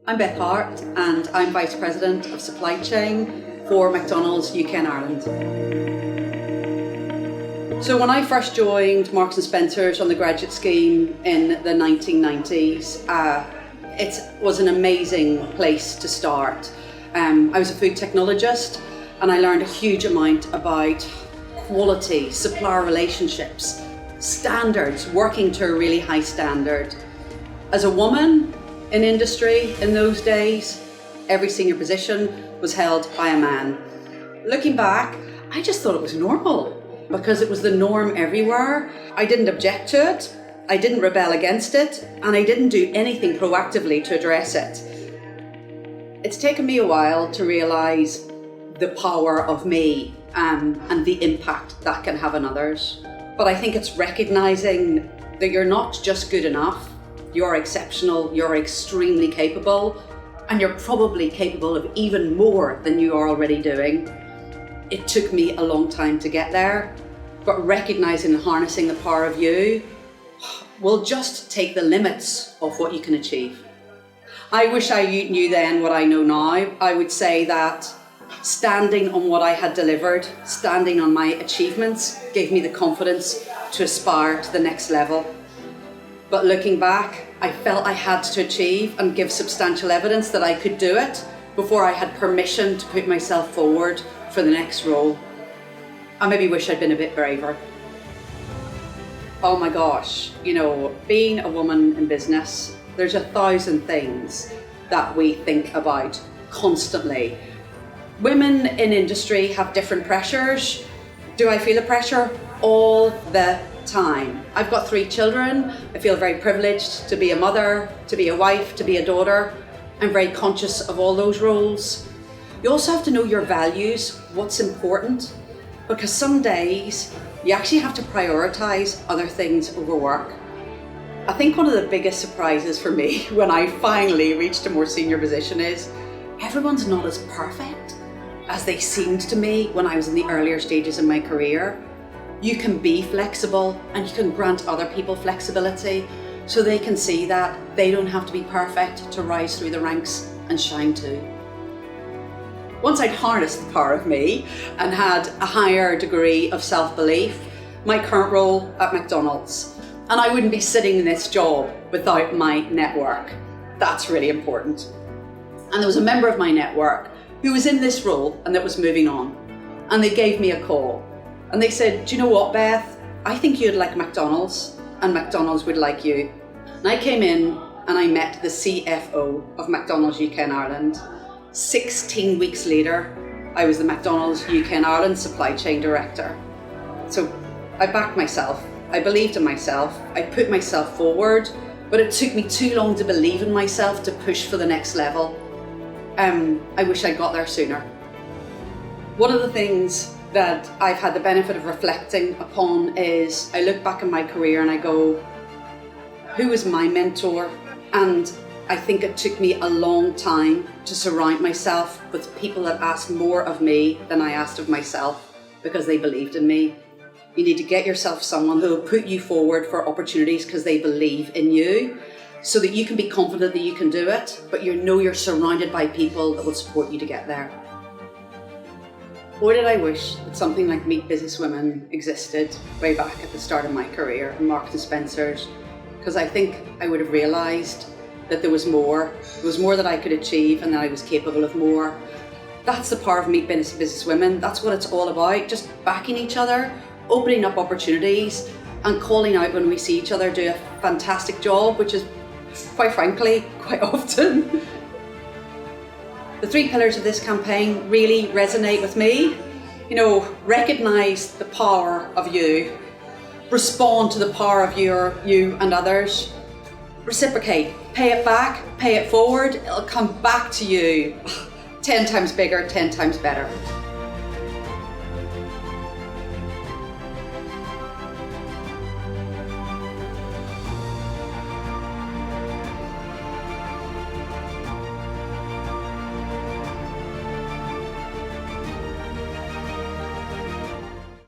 I'm Beth Hart and I'm Vice President of Supply Chain for McDonald's UK and Ireland. So when I first joined Marks & Spencer's on the graduate scheme in the 1990s, it was an amazing place to start. I was a food technologist and I learned a huge amount about quality, supplier relationships, standards, working to a really high standard. As a woman in industry in those days, every senior position was held by a man. Looking back, I just thought it was normal because it was the norm everywhere. I didn't object to it, I didn't rebel against it, and I didn't do anything proactively to address it. It's taken me a while to realise the power of me and the impact that can have on others. But I think it's recognising that you're not just good enough, you're exceptional, you're extremely capable, and you're probably capable of even more than you are already doing. It took me a long time to get there, but recognising and harnessing the power of you will just take the limits of what you can achieve. I wish I knew then what I know now. I would say that standing on what I had delivered, standing on my achievements, gave me the confidence to aspire to the next level. But looking back, I felt I had to achieve and give substantial evidence that I could do it before I had permission to put myself forward for the next role. I maybe wish I'd been a bit braver. Oh my gosh, being a woman in business, there's 1,000 things that we think about constantly. Women in industry have different pressures. Do I feel the pressure? All the time. I've got 3 children. I feel very privileged to be a mother, to be a wife, to be a daughter. I'm very conscious of all those roles. You also have to know your values, what's important, because some days you actually have to prioritize other things over work. I think one of the biggest surprises for me when I finally reached a more senior position is everyone's not as perfect as they seemed to me when I was in the earlier stages of my career. You can be flexible and you can grant other people flexibility so they can see that they don't have to be perfect to rise through the ranks and shine too. Once I'd harnessed the power of me and had a higher degree of self-belief, my current role at McDonald's, and I wouldn't be sitting in this job without my network. That's really important. And there was a member of my network who was in this role and that was moving on. And they gave me a call. And they said, do you know what, Beth? I think you'd like McDonald's and McDonald's would like you. And I came in and I met the CFO of McDonald's UK and Ireland. 16 weeks later, I was the McDonald's UK and Ireland Supply Chain Director. So I backed myself. I believed in myself. I put myself forward, but it took me too long to believe in myself to push for the next level. I wish I got there sooner. One of the things that I've had the benefit of reflecting upon is I look back in my career and I go, who was my mentor? And I think it took me a long time to surround myself with people that asked more of me than I asked of myself because they believed in me. You need to get yourself someone who will put you forward for opportunities because they believe in you so that you can be confident that you can do it, but you know you're surrounded by people that will support you to get there. Boy, did I wish that something like Meet Businesswomen existed way back at the start of my career in Marks & Spencer's, because I think I would have realised that there was more that I could achieve and that I was capable of more. That's the power of Meet Businesswomen. That's what it's all about, just backing each other, opening up opportunities and calling out when we see each other do a fantastic job, which is, quite frankly, quite often. The 3 pillars of this campaign really resonate with me. Recognise the power of you, respond to the power of you and others, reciprocate, pay it back, pay it forward, it'll come back to you 10 times bigger, 10 times better.